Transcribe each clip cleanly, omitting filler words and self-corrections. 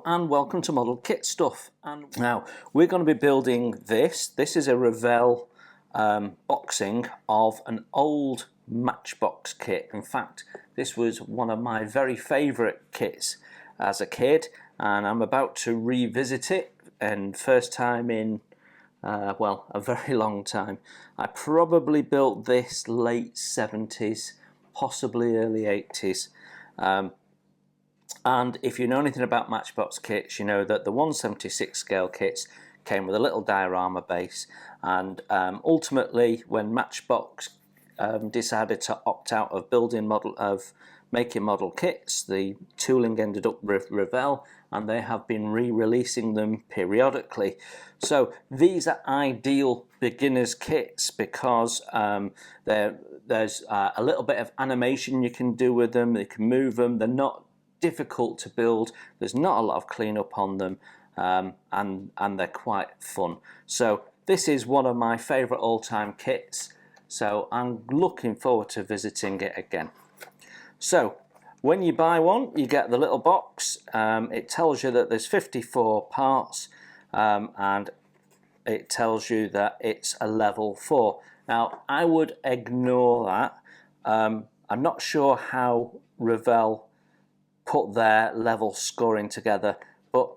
and welcome to Model Kit Stuff. And now we're going to be building this. This is a Revell boxing of an old Matchbox kit. In fact, this was one of my very favourite kits as a kid, and I'm about to revisit it, and first time in well, a very long time. I probably built this late 70s, possibly early 80s. And if you know anything about Matchbox kits, you know that the 1/76 scale kits came with a little diorama base, and ultimately when Matchbox decided to opt out of making model kits, the tooling ended up with Revell, and they have been re-releasing them periodically. So these are ideal beginners kits because there's a little bit of animation you can do with them. You can move them. They're not difficult to build. There's not a lot of cleanup on them, and they're quite fun. So this is one of my favorite all-time kits, so I'm looking forward to visiting it again. So when you buy one, you get the little box. It tells you that there's 54 parts, and it tells you that it's a level 4. Now I would ignore that. I'm not sure how Revell put their level scoring together, but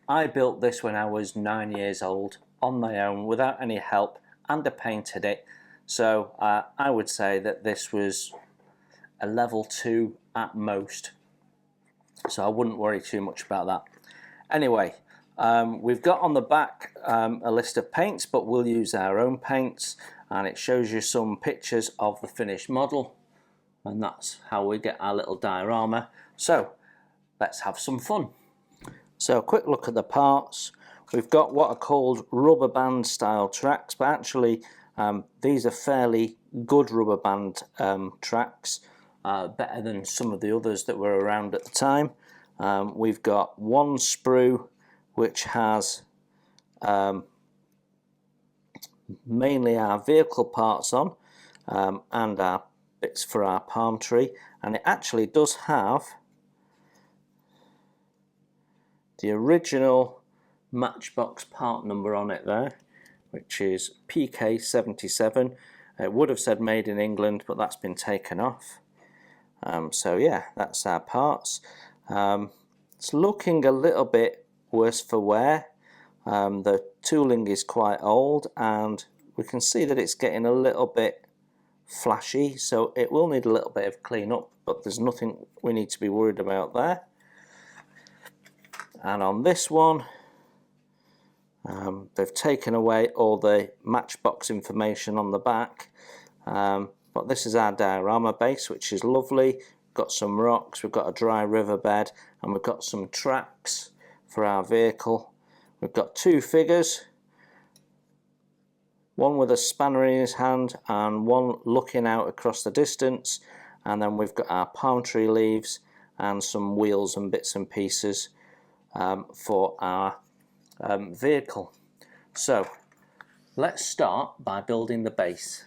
I built this when I was 9 years old on my own without any help, and I painted it. So I would say that this was a level 2 at most, so I wouldn't worry too much about that. Anyway, we've got on the back a list of paints, but we'll use our own paints, and it shows you some pictures of the finished model, and that's how we get our little diorama. So let's have some fun. So a quick look at the parts. We've got what are called rubber band style tracks, but actually these are fairly good rubber band tracks, better than some of the others that were around at the time. We've got one sprue which has mainly our vehicle parts on, and our bits for our palm tree, and it actually does have the original Matchbox part number on it there, which is PK-77. It would have said made in England, but that's been taken off. So yeah, that's our parts. It's looking a little bit worse for wear. The tooling is quite old, and we can see that it's getting a little bit flashy, so it will need a little bit of clean up, but there's nothing we need to be worried about there. And on this one, they've taken away all the Matchbox information on the back, but this is our diorama base, which is lovely. We've got some rocks, we've got a dry riverbed, and we've got some tracks for our vehicle. We've got two figures, one with a spanner in his hand and one looking out across the distance, and then we've got our palm tree leaves and some wheels and bits and pieces for our vehicle. So let's start by building the base.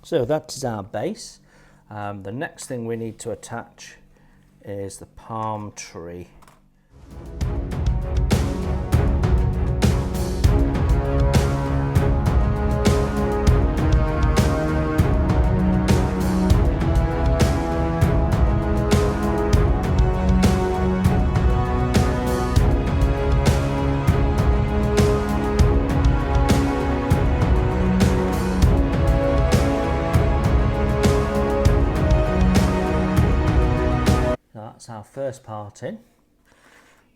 So that is our base. The next thing we need to attach is the palm tree. That's our first part in.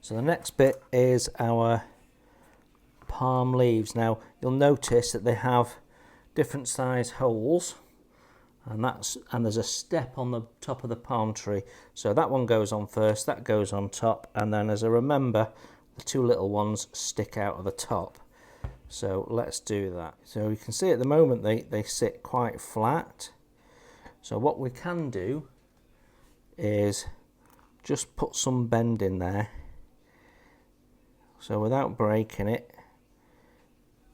So the next bit is our palm leaves. Now you'll notice that they have different size holes, and there's a step on the top of the palm tree. So that one goes on first, that goes on top, and then as a remember, the two little ones stick out of the top. So let's do that. So you can see at the moment they sit quite flat. So what we can do is just put some bend in there, so without breaking it,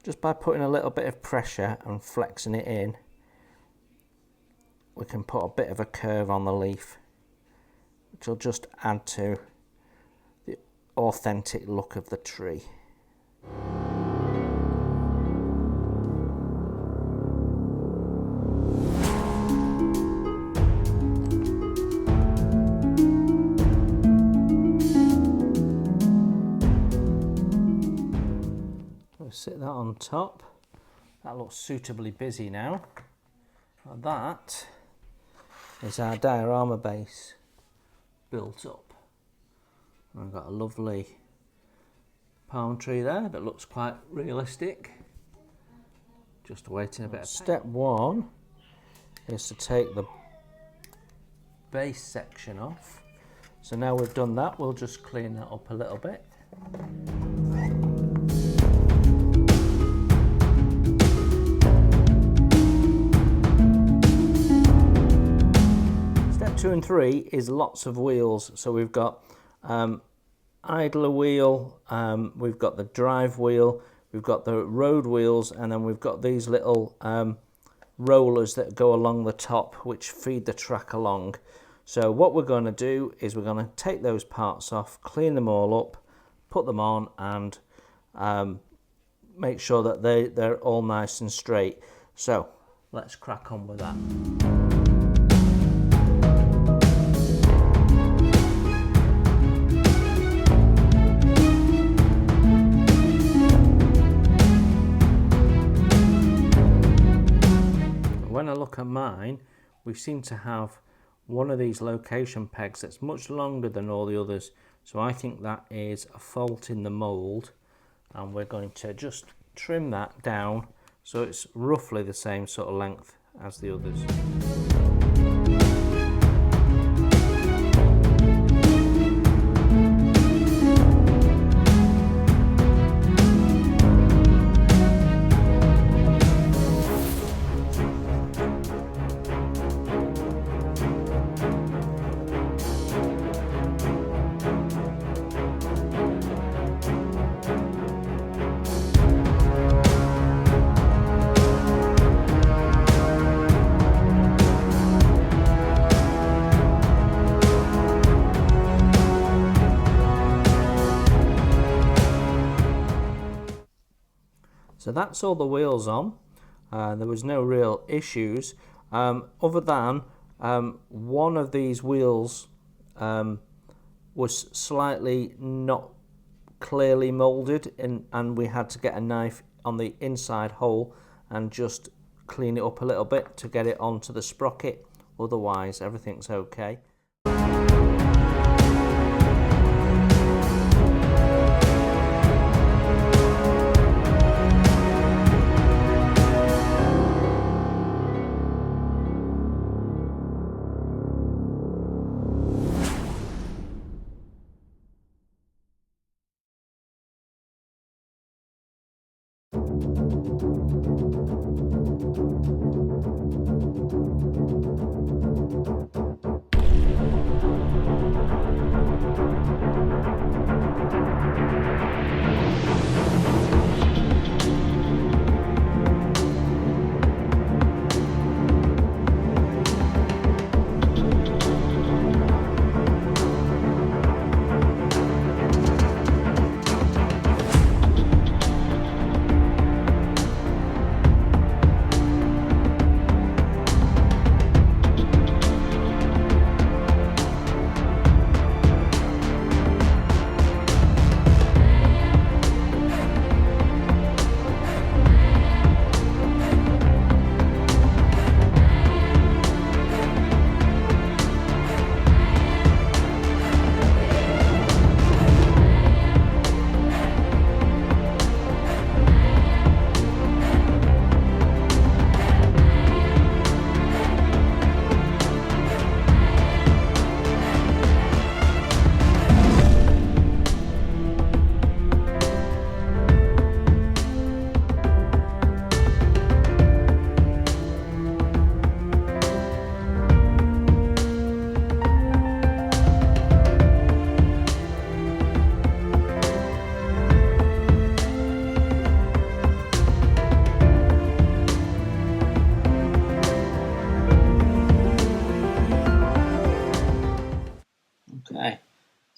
just by putting a little bit of pressure and flexing it in, we can put a bit of a curve on the leaf, which will just add to the authentic look of the tree. Sit that on top. That looks suitably busy now. And that is our diorama base built up. I've got a lovely palm tree there that looks quite realistic. Just waiting a bit of Step one is to take the base section off. So now we've done that, we'll just clean that up a little bit. Step 2 and 3 is lots of wheels. So we've got idler wheel, we've got the drive wheel, we've got the road wheels, and then we've got these little rollers that go along the top which feed the track along. So what we're going to do is we're going to take those parts off, clean them all up, put them on, and make sure that they're all nice and straight. So let's crack on with that. When I look at mine, we seem to have one of these location pegs that's much longer than all the others, so I think that is a fault in the mould, and we're going to just trim that down so it's roughly the same sort of length as the others. So that's all the wheels on. There was no real issues, other than one of these wheels was slightly not clearly moulded, and we had to get a knife on the inside hole and just clean it up a little bit to get it onto the sprocket. Otherwise everything's okay.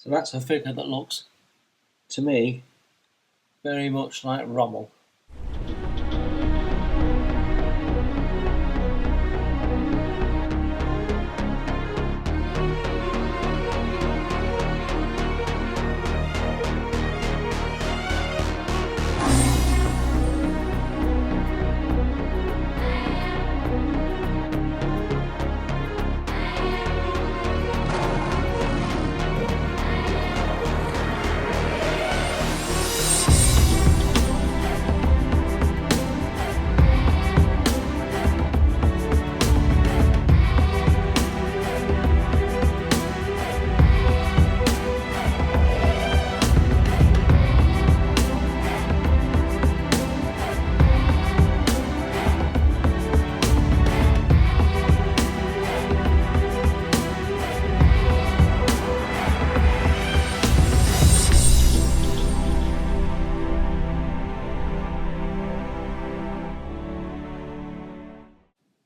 So that's a figure that looks, to me, very much like Rommel.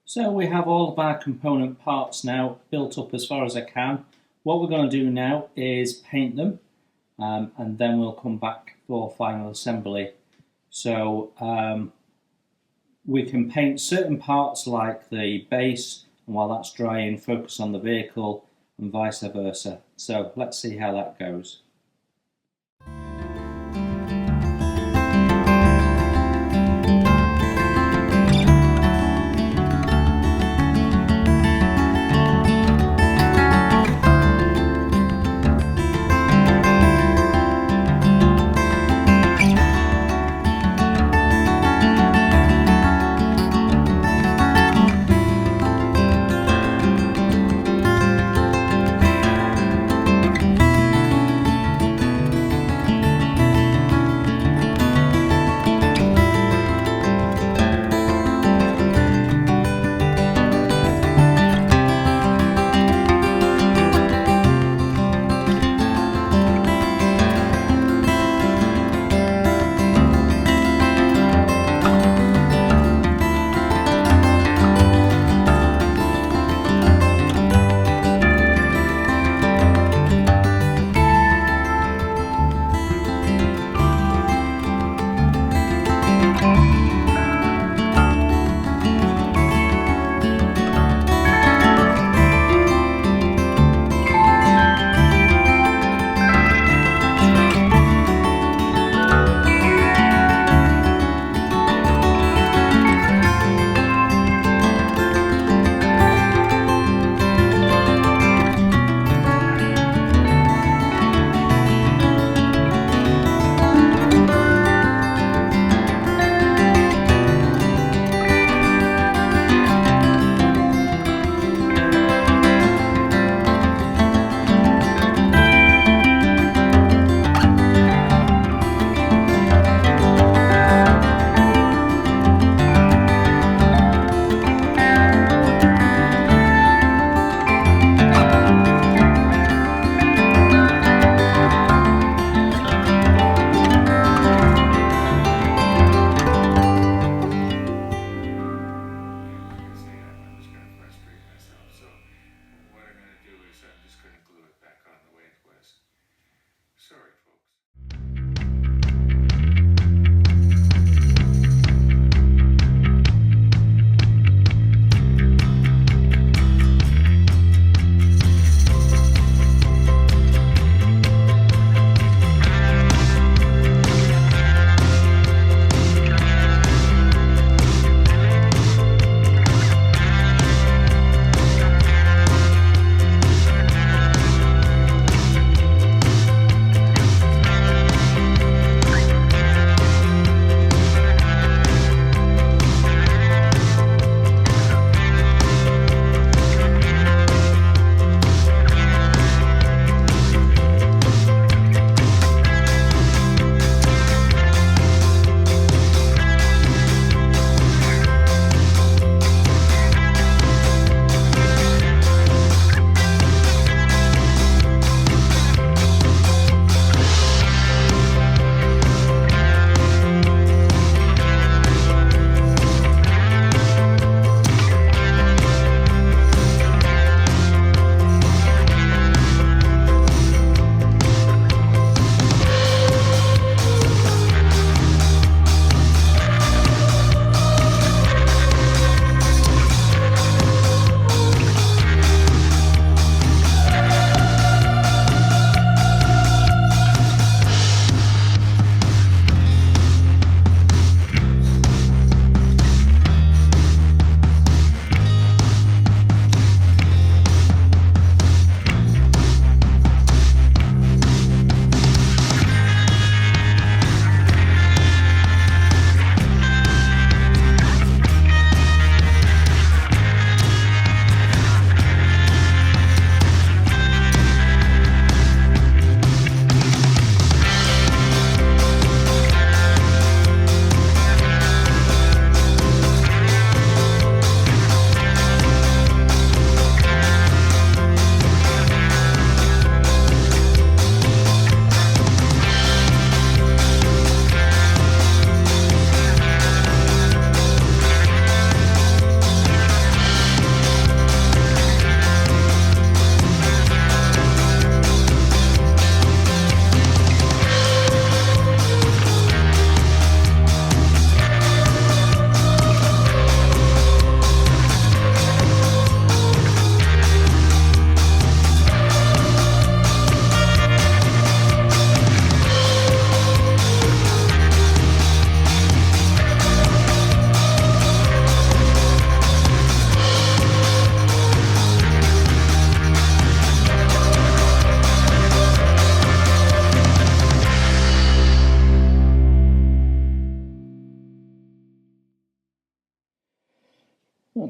So we have all of our component parts now built up as far as I can. What we're going to do now is paint them, and then we'll come back for final assembly. So we can paint certain parts like the base, and while that's drying, focus on the vehicle and vice versa. So let's see how that goes.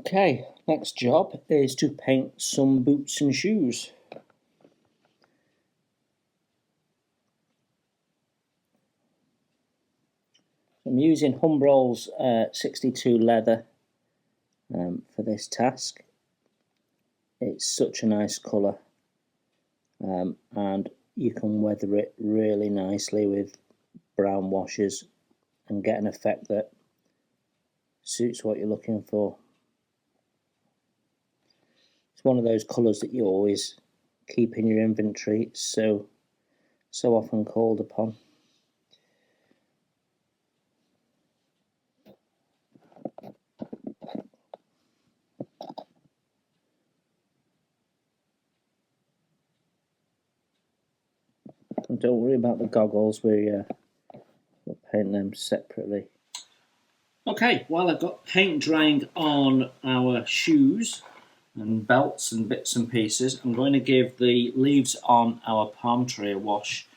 Okay, next job is to paint some boots and shoes. I'm using Humbrol's 62 leather for this task. It's such a nice colour, and you can weather it really nicely with brown washes and get an effect that suits what you're looking for. It's one of those colours that you always keep in your inventory. It's so often called upon. And don't worry about the goggles, we'll paint them separately. Okay, while I've got paint drying on our shoes and belts and bits and pieces, I'm going to give the leaves on our palm tree a wash,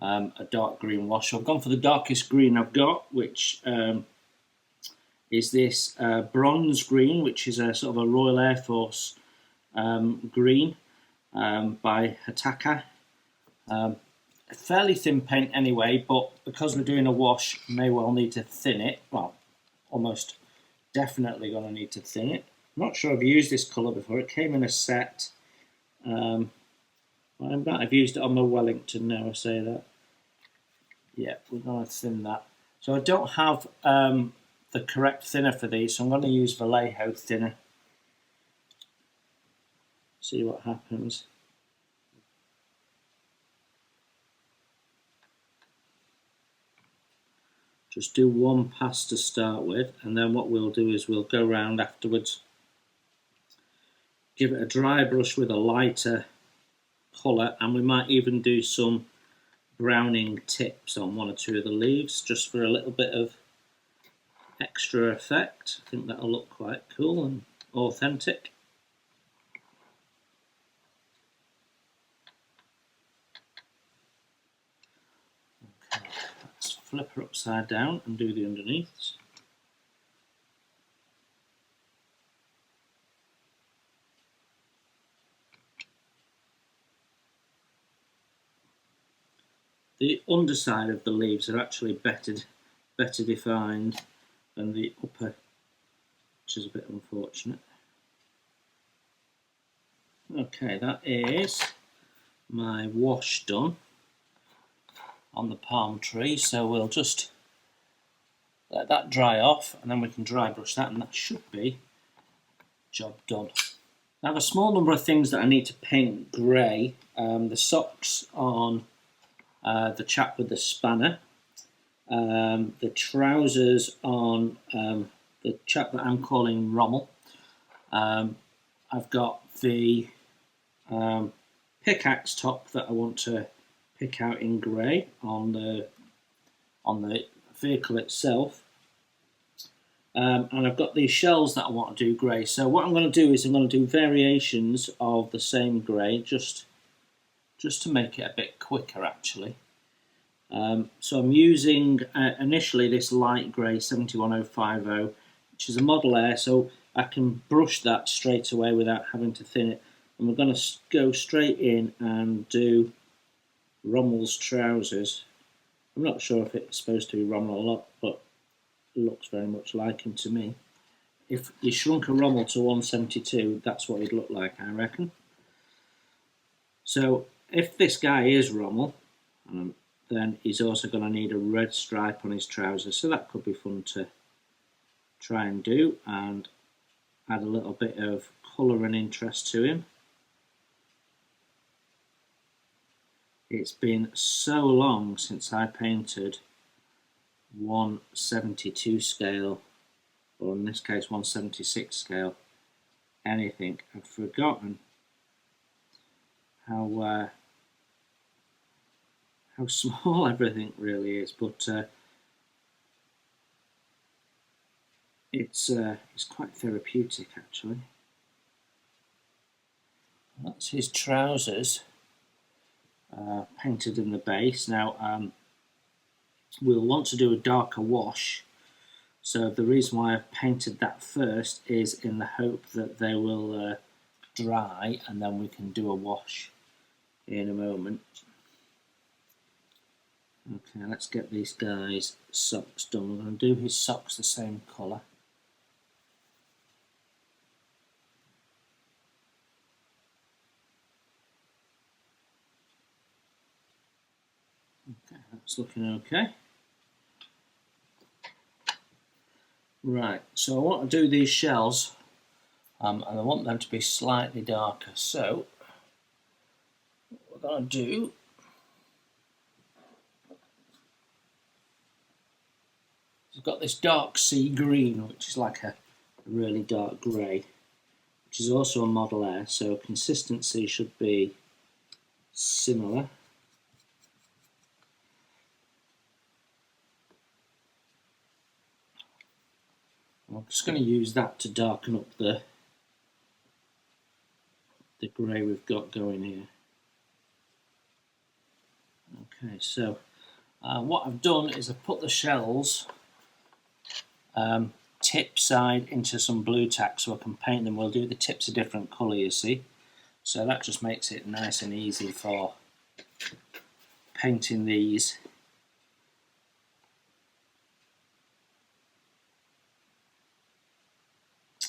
a dark green wash. So I've gone for the darkest green I've got, which is this bronze green, which is a sort of a Royal Air Force green by Hataka. A fairly thin paint anyway, but because we're doing a wash, may well need to thin it. Well, almost definitely going to need to thin it. I'm not sure I've used this colour before. It came in a set. I might have used it on my Wellington now I say that. Yeah, we're going to thin that. So I don't have the correct thinner for these, so I'm going to use Vallejo thinner. See what happens. Just do one pass to start with, and then what we'll do is we'll go round afterwards, give it a dry brush with a lighter colour, and we might even do some browning tips on one or two of the leaves just for a little bit of extra effect. I think that'll look quite cool and authentic. Okay, let's flip her upside down and do the underneaths. The underside of the leaves are actually better defined than the upper, which is a bit unfortunate. Okay, that is my wash done on the palm tree, so we'll just let that dry off and then we can dry brush that, and that should be job done. I have a small number of things that I need to paint grey. The socks on the chap with the spanner, the trousers on the chap that I'm calling Rommel. I've got the pickaxe top that I want to pick out in grey on the vehicle itself, and I've got these shells that I want to do grey. So what I'm going to do is I'm going to do variations of the same grey, just to make it a bit quicker actually. So I'm using initially this light grey 71050, which is a Model Air, so I can brush that straight away without having to thin it. And we're going to go straight in and do Rommel's trousers. I'm not sure if it's supposed to be Rommel or not, but it looks very much like him to me. If you shrunk a Rommel to 172, that's what he'd look like, I reckon. So if this guy is Rommel, then he's also going to need a red stripe on his trousers, so that could be fun to try and do and add a little bit of colour and interest to him. It's been so long since I painted 172 scale, or in this case 176 scale, anything. I'd forgotten how small everything really is, but it's quite therapeutic actually. That's his trousers painted in the base. Now we'll want to do a darker wash, So the reason why I've painted that first is in the hope that they will dry, and then we can do a wash in a moment. Okay, let's get these guys' socks done. We're going to do his socks the same colour. Okay, that's looking okay. Right, so I want to do these shells, and I want them to be slightly darker. So what we're going to do, we've got this dark sea green, which is like a really dark grey, which is also a Model Air, so consistency should be similar. I'm just going to use that to darken up the grey we've got going here. Okay, so what I've done is I've put the shells tip side into some blue tack so I can paint them. We'll do the tips a different colour, you see. So that just makes it nice and easy for painting these.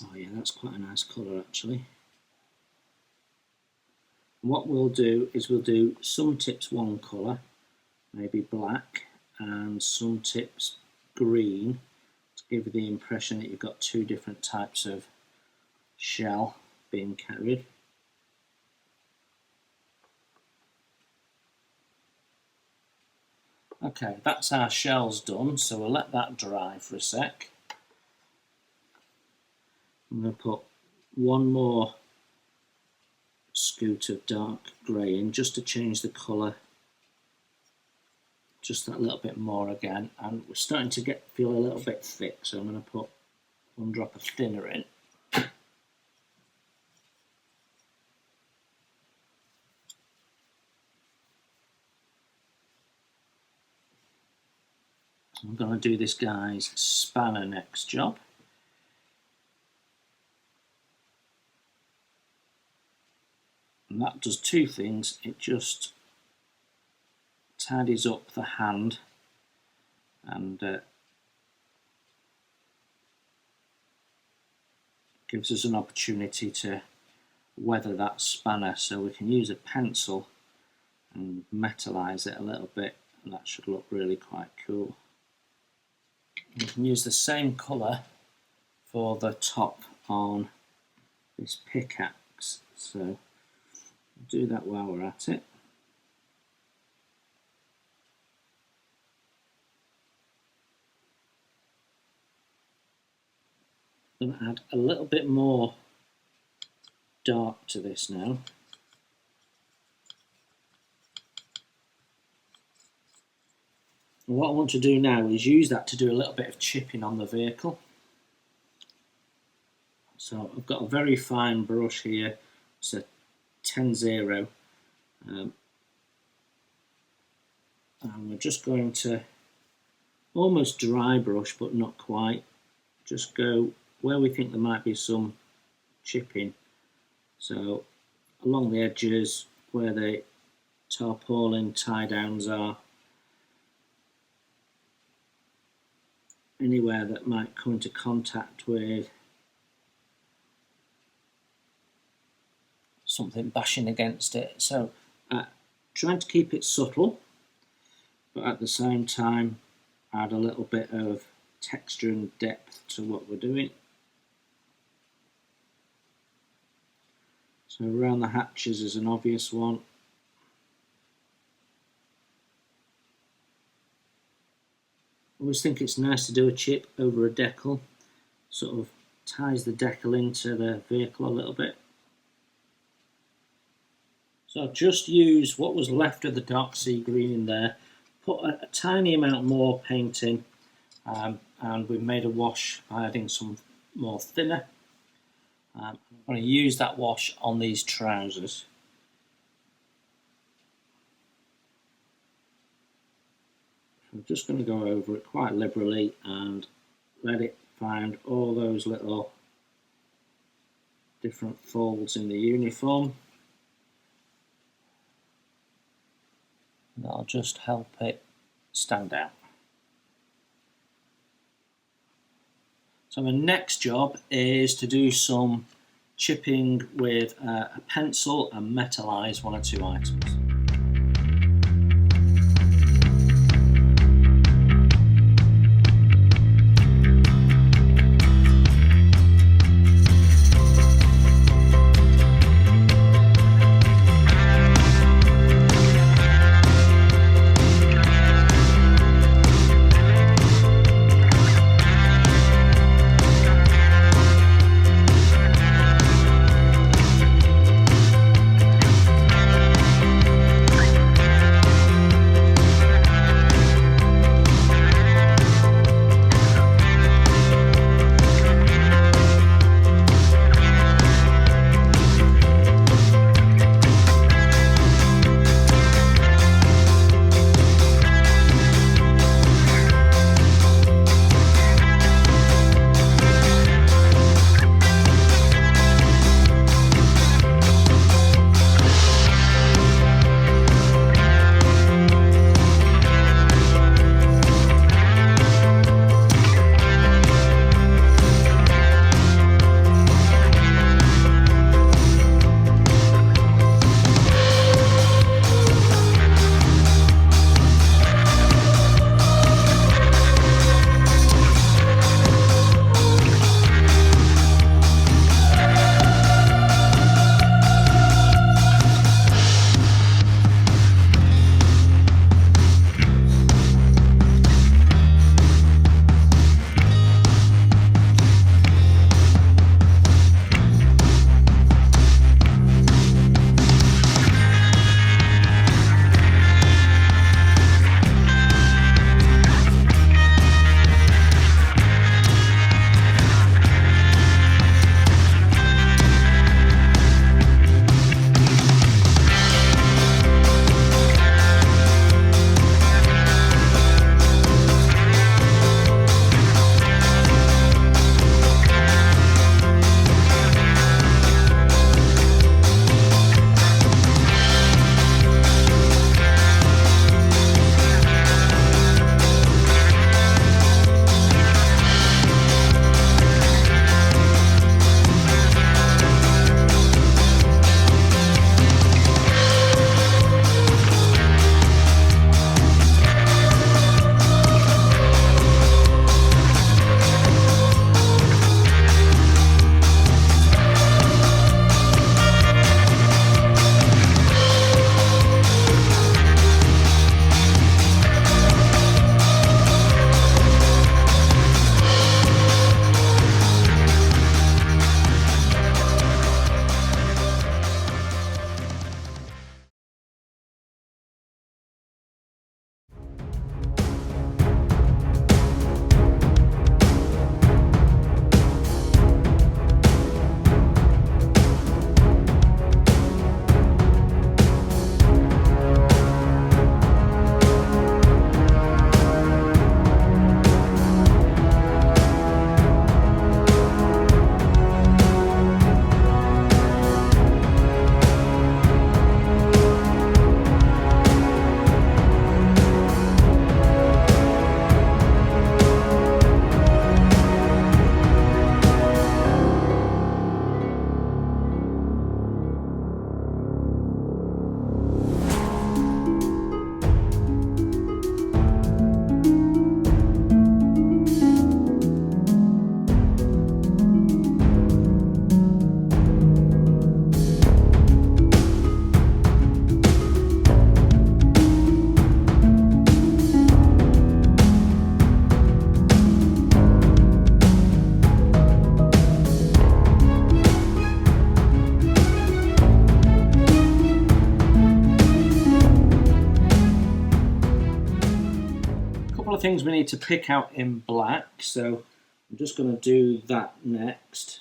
Oh yeah, that's quite a nice colour actually. What we'll do is we'll do some tips one colour, maybe black, and some tips green, to give you the impression that you've got two different types of shell being carried. Okay, that's our shells done, so we'll let that dry for a sec. I'm going to put one more scoot of dark grey in just to change the colour just that little bit more again, and we're starting to feel a little bit thick, so I'm going to put one drop of thinner in. I'm going to do this guy's spanner next job. And that does two things. It just tidies up the hand and gives us an opportunity to weather that spanner, so we can use a pencil and metallize it a little bit, and that should look really quite cool. We can use the same colour for the top on this pickaxe, so do that while we're at it. I'm going to add a little bit more dark to this now. And what I want to do now is use that to do a little bit of chipping on the vehicle. So I've got a very fine brush here, it's a 10-0, and we're just going to almost dry brush, but not quite, just go where we think there might be some chipping, so along the edges where the tarpaulin tie downs are, anywhere that might come into contact with something bashing against it. So trying to keep it subtle, but at the same time add a little bit of texture and depth to what we're doing. So around the hatches is an obvious one. I always think it's nice to do a chip over a decal, sort of ties the decal into the vehicle a little bit. So I've just used what was left of the dark sea green in there, put a tiny amount more paint in, and we've made a wash by adding some more thinner. I'm going to use that wash on these trousers. I'm just going to go over it quite liberally and let it find all those little different folds in the uniform. That'll just help it stand out. So my next job is to do some chipping with a pencil and metallise one or two items. of things we need to pick out in black, so I'm just going to do that next.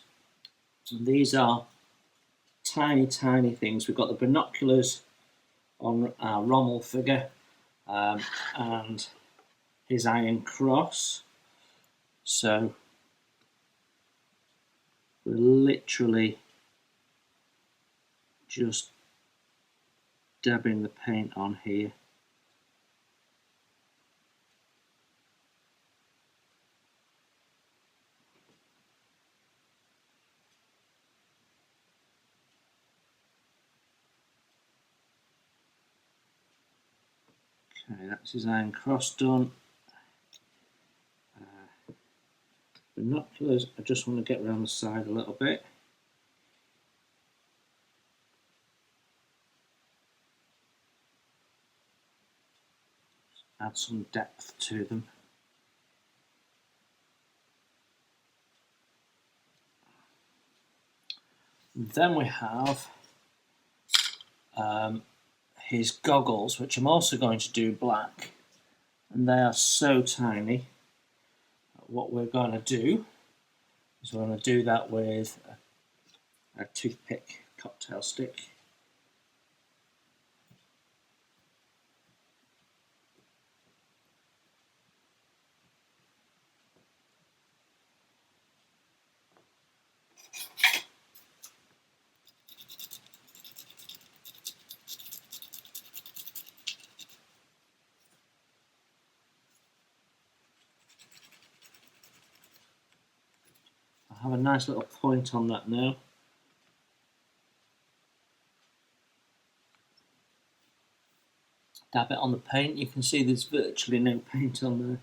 And these are tiny things. We've got the binoculars on our Rommel figure and his iron cross. So we're literally just dabbing the paint on here. Okay, that's his iron cross done. Binoculars, I just want to get around the side a little bit. Add some depth to them. Then we have his goggles, which I'm also going to do black, and they are so tiny. What we're going to do is we're going to do that with a toothpick cocktail stick. I have a nice little point on that now. Dab it on the paint. You can see there's virtually no paint on there,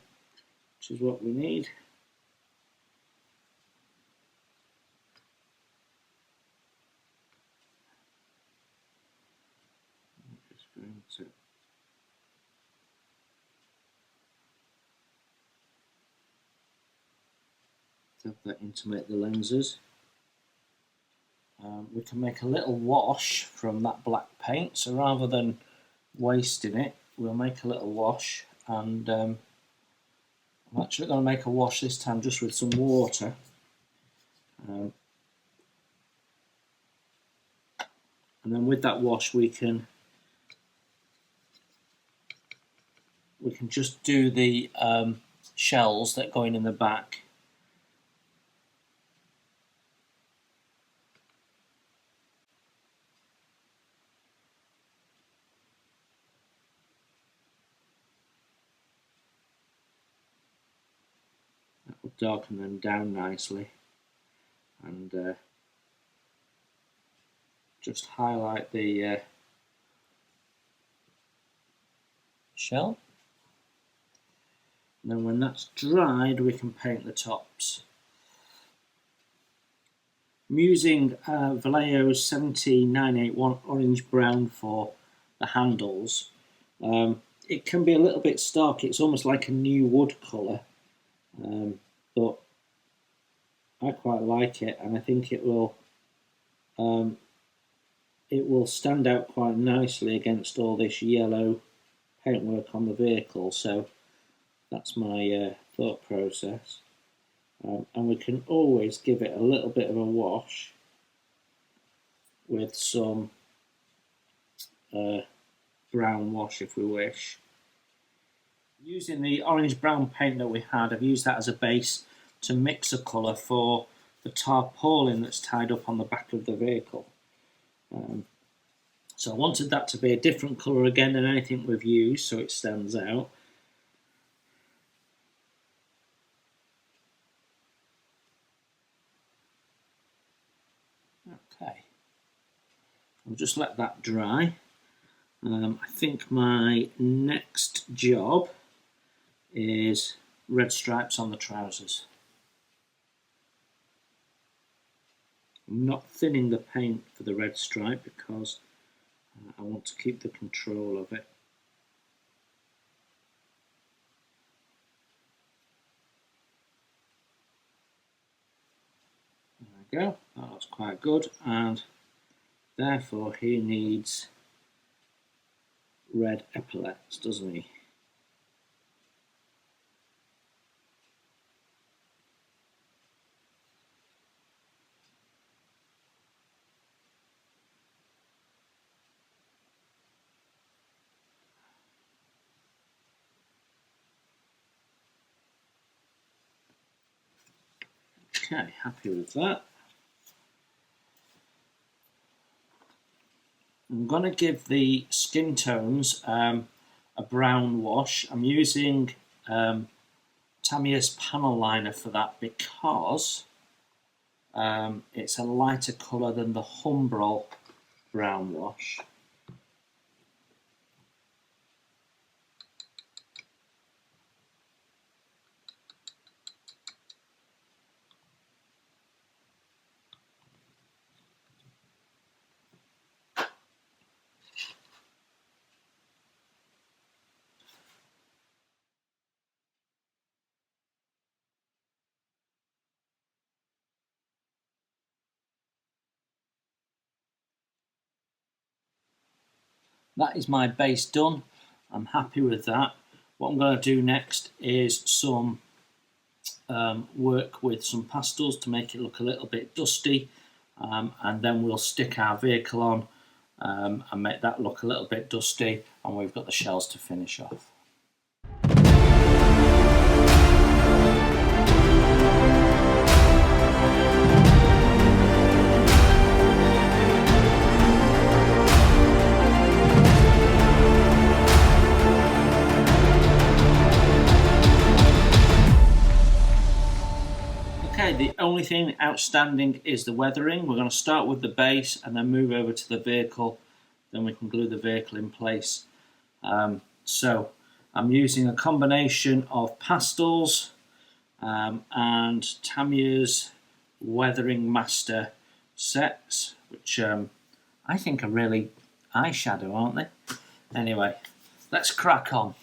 which is what we need. I'm just going to dab that in to make the lenses. We can make a little wash from that black paint, so rather than wasting it, we'll make a little wash, and I'm actually going to make a wash this time just with some water. And then with that wash we can just do the shells that go in the back. That will darken them down nicely, and just highlight the shell. And then when that's dried, we can paint the tops. I'm using Vallejo's 70981 orange brown for the handles. It can be a little bit stark. It's almost like a new wood colour, but I quite like it, and I think it will stand out quite nicely against all this yellow paintwork on the vehicle. So that's my thought process. And we can always give it a little bit of a wash with some brown wash if we wish. Using the orange brown paint that we had, I've used that as a base to mix a colour for the tarpaulin that's tied up on the back of the vehicle. So I wanted that to be a different colour again than anything we've used, so it stands out. Okay, I'll just let that dry. I think my next job is red stripes on the trousers. I'm not thinning the paint for the red stripe because I want to keep the control of it. There we go, that looks quite good, and therefore he needs red epaulets, doesn't he? Okay, happy with that. I'm going to give the skin tones a brown wash. I'm using Tamiya's panel liner for that because it's a lighter colour than the Humbrol brown wash. That is my base done. I'm happy with that. What I'm going to do next is some work with some pastels to make it look a little bit dusty, and then we'll stick our vehicle on and make that look a little bit dusty, and we've got the shells to finish off. Okay, the only thing outstanding is the weathering. We're going to start with the base and then move over to the vehicle. Then we can glue the vehicle in place. So I'm using a combination of pastels and Tamiya's Weathering Master sets, which I think are really eyeshadow, aren't they? Anyway, let's crack on.